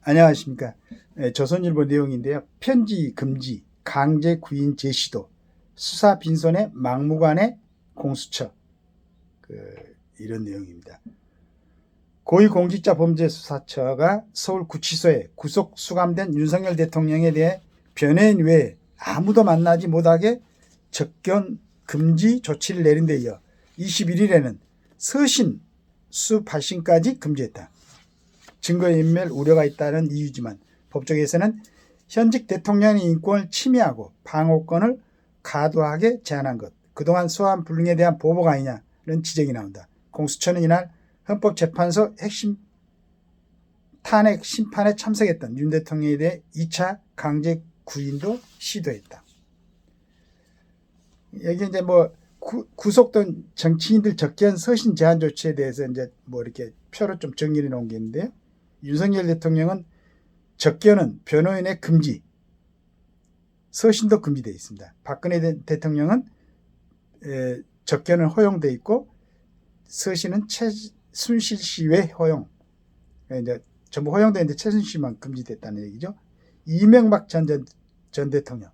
안녕하십니까. 조선일보 내용인데요. 편지 금지, 강제 구인 제시도, 수사 빈손의 막무가내 공수처. 이런 내용입니다. 고위공직자범죄수사처가 서울구치소에 구속 수감된 윤석열 대통령에 대해 변호인 외에 아무도 만나지 못하게 접견 금지 조치를 내린 데 이어 21일에는 서신 수 발신까지 금지했다. 증거인멸 우려가 있다는 이유지만 법조계에서는 현직 대통령의 인권을 침해하고 방어권을 과도하게 제한한 것, 그동안 소환 불능에 대한 보복 아니냐는 지적이 나온다. 공수처는 이날 헌법재판소 핵심 탄핵 심판에 참석했던 윤 대통령에 대해 2차 강제 구인도 시도했다. 여기 이제 구속된 정치인들 접견 서신 제한 조치에 대해서 이제 이렇게 표로 좀 정리해 놓은 게 있는데요. 윤석열 대통령은 접견은 변호인의 금지, 서신도 금지되어 있습니다. 박근혜 대통령은 접견은 허용되어 있고 서신은 최순실 씨 외 허용, 이제 전부 허용되는데 최순실 씨만 금지됐다는 얘기죠. 이명박 전 대통령,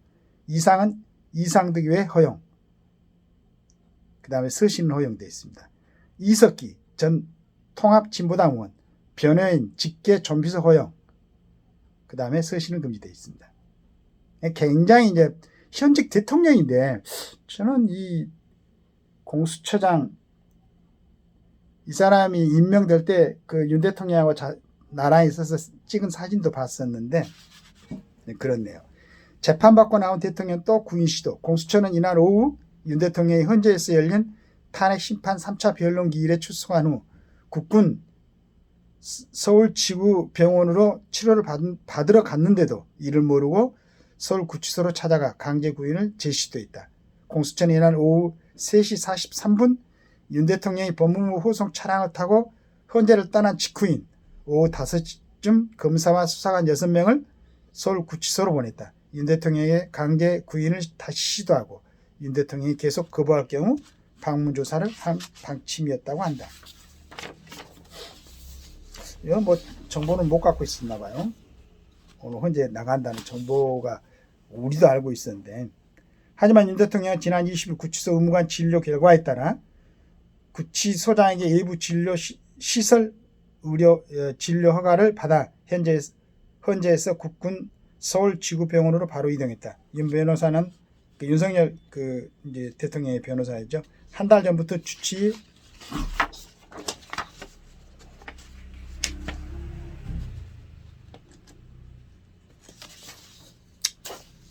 이상득 외 허용, 그 다음에 서신은 허용되어 있습니다. 이석기 전 통합진보당 의원, 변호인 직계 좀비서 허용, 그 다음에 서신은 금지되어 있습니다. 굉장히 이제 현직 대통령인데 저는 이 공수처장 이 사람이 임명될 때 그 윤 대통령하고 나란히 있어서 찍은 사진도 봤었는데 그렇네요. 재판받고 나온 대통령 또 구인 시도. 공수처는 이날 오후 윤 대통령이 헌재에서 열린 탄핵 심판 3차 변론 기일에 출석한 후 국군 서울지구병원으로 치료를 받으러 갔는데도 이를 모르고 서울구치소로 찾아가 강제 구인을 제시했다. 공수처는 이날 오후 3시 43분 윤 대통령이 법무부 호송 차량을 타고 헌재를 떠난 직후인 오후 5시쯤 검사와 수사관 6명을 서울구치소로 보냈다. 윤 대통령의 강제 구인을 다시 시도하고 윤 대통령이 계속 거부할 경우 방문 조사를 한 방침이었다고 한다. 이건 정보는 못 갖고 있었나 봐요. 오늘 헌재 나간다는 정보가 우리도 알고 있었는데, 하지만 윤 대통령은 지난 20일 구치소 의무관 진료 결과에 따라 구치소장에게 외부 진료 시설 의료 진료 허가를 받아 헌재에서 국군 서울지구병원으로 바로 이동했다. 윤 변호사는 윤석열 이제 대통령의 변호사였죠. 한 달 전부터 주치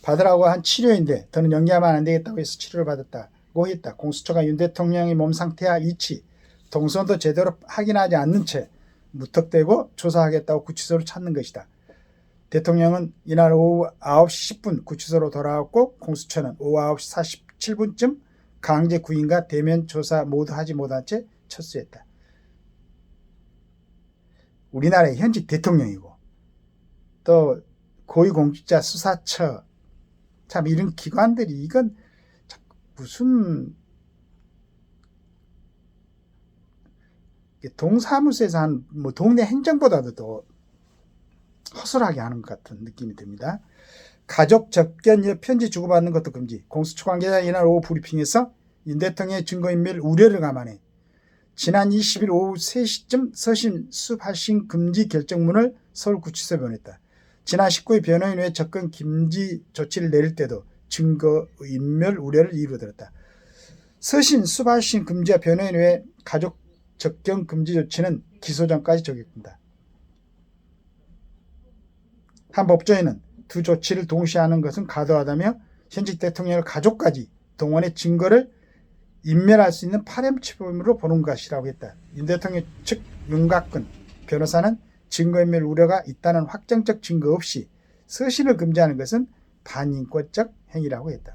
받으라고 한 치료인데 더는 연기하면 안 되겠다고 해서 치료를 받았다고 했다. 공수처가 윤 대통령의 몸 상태와 위치, 동선도 제대로 확인하지 않는 채 무턱대고 조사하겠다고 구치소를 찾는 것이다. 대통령은 이날 오후 9시 10분 구치소로 돌아왔고 공수처는 오후 9시 47분쯤 강제 구인과 대면 조사 모두 하지 못한 채 철수했다. 우리나라의 현직 대통령이고 또 고위공직자 수사처, 참 이런 기관들이 이건 무슨 동사무소에서 한 동네 행정보다도 더 허술하게 하는 것 같은 느낌이 듭니다. 가족 접견 편지 주고받는 것도 금지. 공수처 관계자 이날 오후 브리핑에서 윤 대통령의 증거인멸 우려를 감안해 지난 20일 오후 3시쯤 서신 수발신 금지 결정문을 서울구치소에 보냈다. 지난 19일 변호인 외 접근 금지 조치를 내릴 때도 증거인멸 우려를 이유로 들었다. 서신 수발신 금지와 변호인 외 가족 접견 금지 조치는 기소 전까지 적용된다. 한 법조인은 두 조치를 동시에 하는 것은 과도하다며 현직 대통령의 가족까지 동원해 증거를 인멸할 수 있는 파렴치범으로 보는 것이라고 했다. 윤 대통령 측 윤곽근 변호사는 증거인멸 우려가 있다는 확정적 증거 없이 서신을 금지하는 것은 반인권적 행위라고 했다.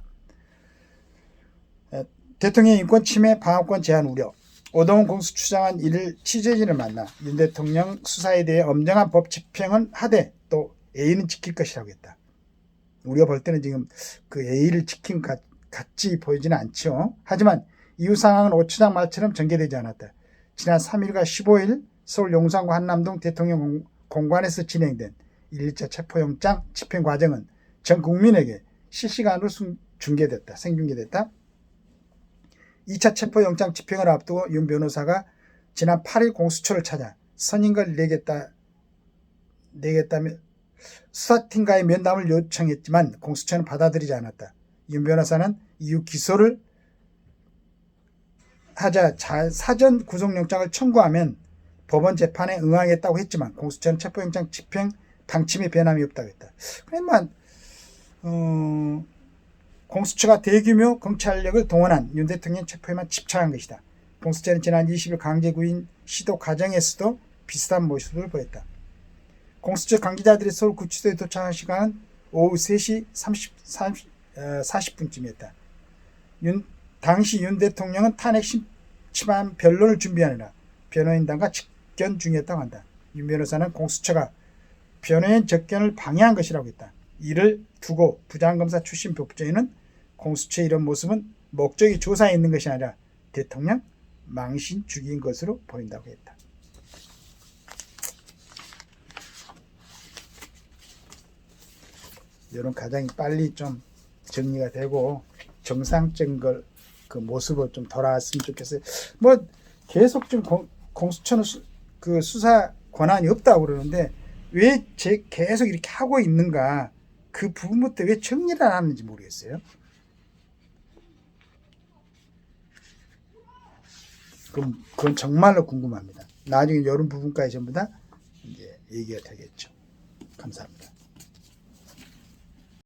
대통령 인권 침해 방어권 제한 우려. 오동훈 공수처장은 이를 취재진을 만나 윤 대통령 수사에 대해 엄정한 법 집행은 하되 또 예의는 지킬 것이라고 했다. 우리가 볼 때는 지금 그 예의를 지킨 것 같이 보이지는 않죠. 하지만 이후 상황은 오추장 말처럼 전개되지 않았다. 지난 3일과 15일 서울 용산구 한남동 대통령 공관에서 진행된 1.2차 체포영장 집행 과정은 전 국민에게 실시간으로 중계됐다. 생중계됐다. 2차 체포영장 집행을 앞두고 윤 변호사가 지난 8일 공수처를 찾아 선임을 내겠다며 수사팀과의 면담을 요청했지만 공수처는 받아들이지 않았다. 윤 변호사는 이후 기소를 하자 사전 구속영장을 청구하면 법원 재판에 응하겠다고 했지만 공수처는 체포영장 집행 방침에 변함이 없다고 했다. 그러면 공수처가 대규모 검찰력을 동원한 윤 대통령 체포에만 집착한 것이다. 공수처는 지난 20일 강제구인 시도 과정에서도 비슷한 모습을 보였다. 공수처 관계자들이 서울 구치소에 도착한 시간은 오후 3시 40분쯤이었다. 당시 윤 대통령은 탄핵 심판 변론을 준비하느라 변호인단과 접견 중이었다고 한다. 윤 변호사는 공수처가 변호인 접견을 방해한 것이라고 했다. 이를 두고 부장검사 출신 법조인은 공수처의 이런 모습은 목적이 조사에 있는 것이 아니라 대통령 망신 주기인 것으로 보인다고 했다. 이런 과정이 빨리 좀 정리가 되고 정상적인 그 모습을 좀 돌아왔으면 좋겠어요. 뭐 계속 좀 공수처는 그 수사 권한이 없다고 그러는데 왜 계속 이렇게 하고 있는가, 그 부분부터 왜 정리를 안 하는지 모르겠어요. 그건 정말로 궁금합니다. 나중에 이런 부분까지 전부 다 이제 얘기가 되겠죠. 감사합니다.